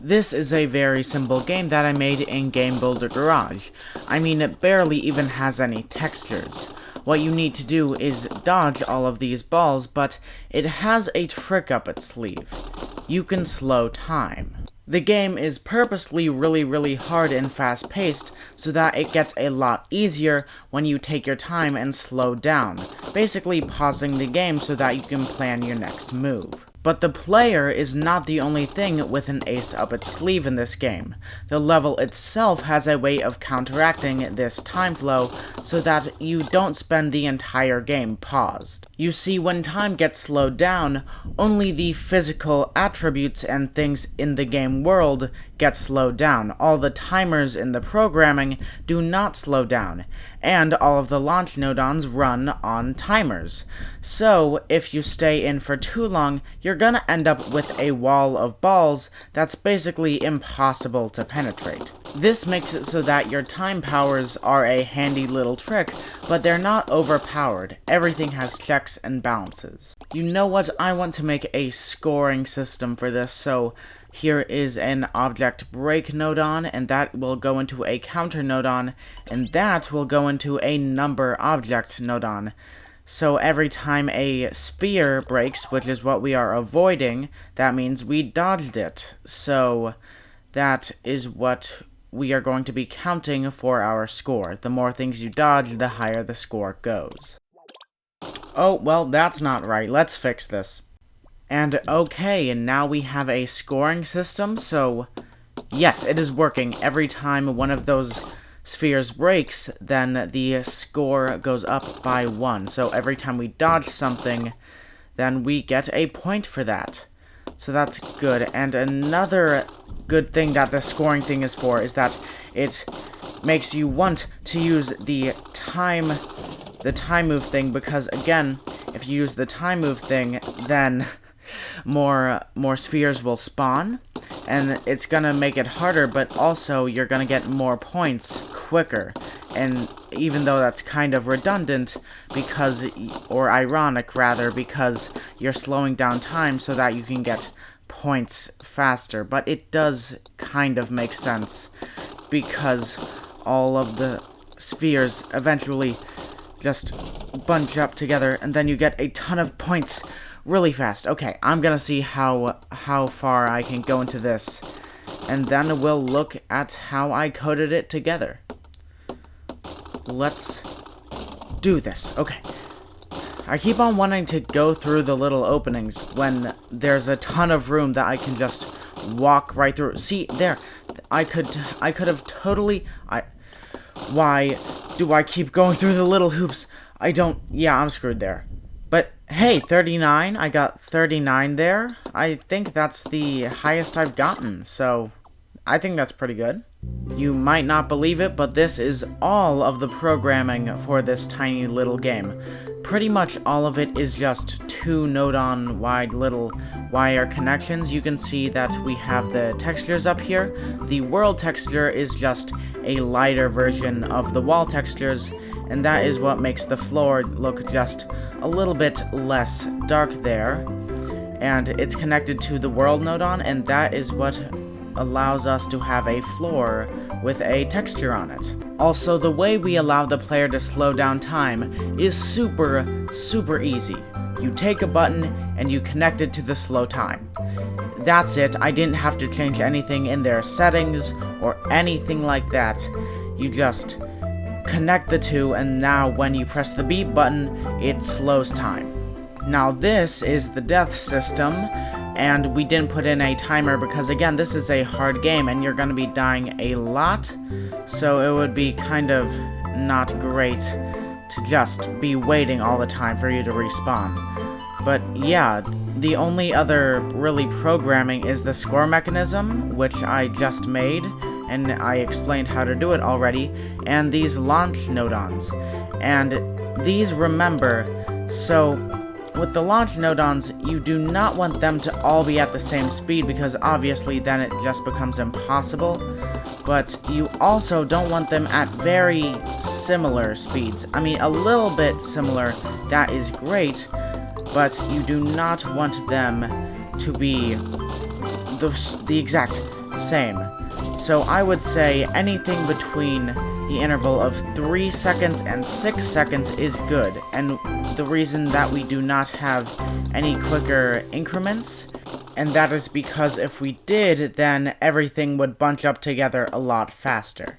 This is a very simple game that I made in Game Builder Garage. I mean, it barely even has any textures. What you need to do is dodge all of these balls, but it has a trick up its sleeve. You can slow time. The game is purposely really hard and fast-paced so that it gets a lot easier when you take your time and slow down, basically pausing the game so that you can plan your next move. But the player is not the only thing with an ace up its sleeve in this game. The level itself has a way of counteracting this time flow so that you don't spend the entire game paused. You see, when time gets slowed down, only the physical attributes and things in the game world get slowed down. All the timers in the programming do not slow down, and all of the launch nodons run on timers. So, if you stay in for too long, you're gonna end up with a wall of balls that's basically impossible to penetrate. This makes it so that your time powers are a handy little trick, but they're not overpowered. Everything has checks and balances. You know what? I want to make a scoring system for this, so here is an object break nodon, and that will go into a counter nodon, and that will go into a number object nodon. So every time a sphere breaks, which is what we are avoiding, that means we dodged it. So that is what we are going to be counting for our score. The more things you dodge, the higher the score goes. Oh, well, that's not right. Let's fix this. And okay, and now we have a scoring system, so yes, it is working. Every time one of those spheres breaks, then the score goes up by 1. So every time we dodge something, then we get a point for that. So that's good. And another good thing that the scoring thing is for is that it makes you want to use the time move thing, because again, if you use the time move thing, then more spheres will spawn, and it's gonna make it harder, but also you're gonna get more points quicker. And even though that's kind of redundant, because, or ironic rather, because you're slowing down time so that you can get points faster, but it does kind of make sense, because all of the spheres eventually just bunch up together, and then you get a ton of points really fast. Okay, I'm gonna see how far I can go into this, and then we'll look at how I coded it together. Let's do this. Okay. I keep on wanting to go through the little openings when there's a ton of room that I can just walk right through. See, there. I could have totally... Why do I keep going through the little hoops? Yeah, I'm screwed there. But, hey, 39, I got 39 there. I think that's the highest I've gotten, so I think that's pretty good. You might not believe it, but this is all of the programming for this tiny little game. Pretty much all of it is just 2 nodon wide little wire connections. You can see that we have the textures up here. The world texture is just a lighter version of the wall textures, and that is what makes the floor look just a little bit less dark there. And it's connected to the world nodon, and that is what allows us to have a floor with a texture on it. Also, the way we allow the player to slow down time is super easy. You take a button and you connect it to the slow time. That's it. I didn't have to change anything in their settings or anything like that. You just connect the two, and now when you press the beep button, it slows time. Now this is the death system, and we didn't put in a timer because, again, this is a hard game and you're going to be dying a lot, so it would be kind of not great to just be waiting all the time for you to respawn. But yeah, the only other really programming is the score mechanism, which I just made, and I explained how to do it already, and these launch nodons. And these, remember, so with the launch nodons, you do not want them to all be at the same speed, because obviously then it just becomes impossible. But you also don't want them at very similar speeds. I mean, a little bit similar, that is great, but you do not want them to be the exact Same. So I would say anything between the interval of 3 seconds and 6 seconds is good, and the reason that we do not have any quicker increments, and that is because if we did, then everything would bunch up together a lot faster.